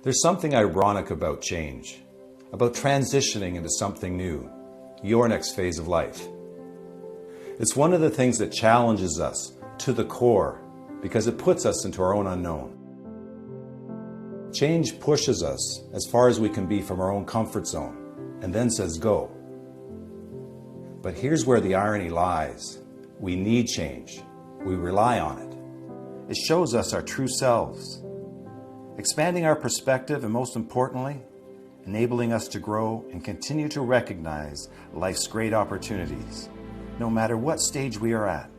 There's something ironic about change, about transitioning into something new, your next phase of life. It's one of the things that challenges us to the core because it puts us into our own unknown. Change pushes us as far as we can be from our own comfort zone and then says go. But here's where the irony lies. We need change. We rely on it. It shows us our true selves, expanding our perspective and, most importantly, enabling us to grow and continue to recognize life's great opportunities, no matter what stage we are at.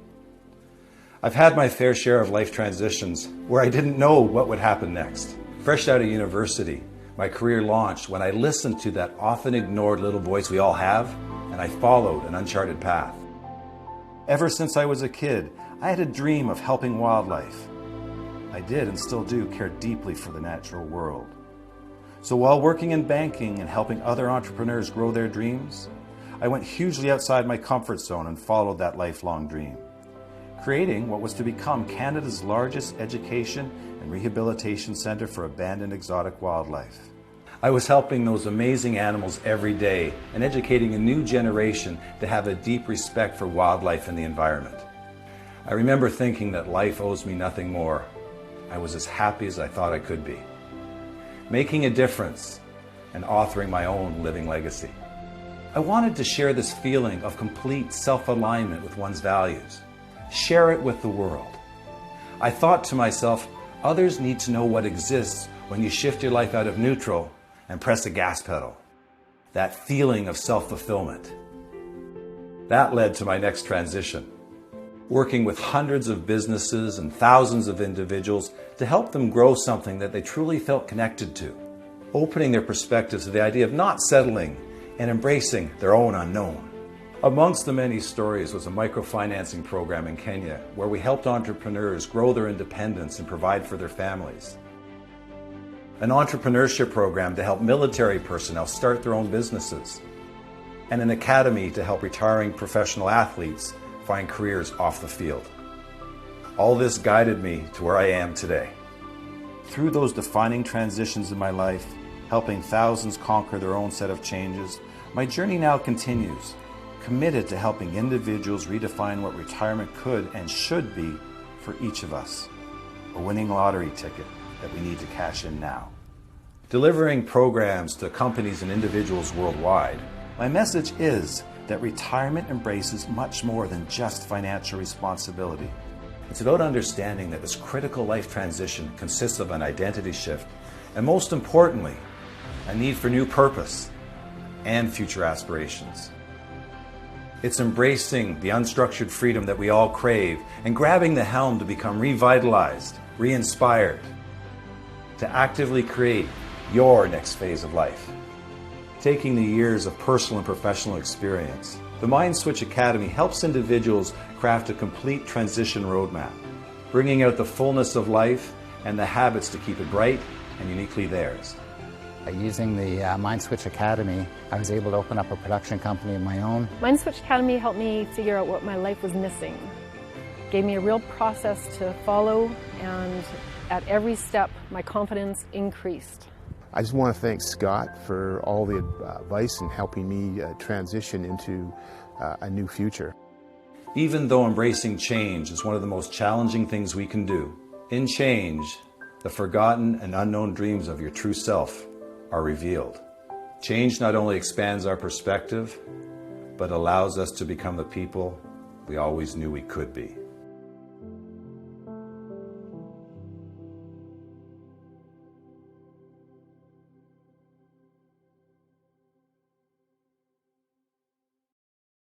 I've had my fair share of life transitions where I didn't know what would happen next. Fresh out of university, my career launched when I listened to that often ignored little voice we all have, and I followed an uncharted path. Ever since I was a kid, I had a dream of helping wildlife. I did and still do care deeply for the natural world. So while working in banking and helping other entrepreneurs grow their dreams, I went hugely outside my comfort zone and followed that lifelong dream, creating what was to become Canada's largest education and rehabilitation centre for abandoned exotic wildlife. I was helping those amazing animals every day and educating a new generation to have a deep respect for wildlife and the environment. I remember thinking that life owes me nothing more. I was as happy as I thought I could be, making a difference and authoring my own living legacy. I wanted to share this feeling of complete self-alignment with one's values, share it with the world. I thought to myself, others need to know what exists when you shift your life out of neutral and press the gas pedal. That feeling of self-fulfillment. That led to my next transition, working with hundreds of businesses and thousands of individuals to help them grow something that they truly felt connected to, opening their perspectives to the idea of not settling and embracing their own unknown. Amongst the many stories was a microfinancing program in Kenya where we helped entrepreneurs grow their independence and provide for their families. An entrepreneurship program to help military personnel start their own businesses. And an academy to help retiring professional athletes find careers off the field. All this guided me to where I am today. Through those defining transitions in my life, helping thousands conquer their own set of changes, my journey now continues, committed to helping individuals redefine what retirement could and should be for each of us. A winning lottery ticket that we need to cash in now. Delivering programs to companies and individuals worldwide, my message is that retirement embraces much more than just financial responsibility. It's about understanding that this critical life transition consists of an identity shift and, most importantly, a need for new purpose and future aspirations. It's embracing the unstructured freedom that we all crave and grabbing the helm to become revitalized, re-inspired, to actively create your next phase of life. Taking the years of personal and professional experience, the Mind Switch Academy helps individuals craft a complete transition roadmap, bringing out the fullness of life and the habits to keep it bright and uniquely theirs. Using the Mind Switch Academy, I was able to open up a production company of my own. Mind Switch Academy helped me figure out what my life was missing. Gave me a real process to follow, and at every step, my confidence increased. I just want to thank Scott for all the advice and helping me transition into a new future. Even though embracing change is one of the most challenging things we can do, in change, the forgotten and unknown dreams of your true self are revealed. Change not only expands our perspective, but allows us to become the people we always knew we could be.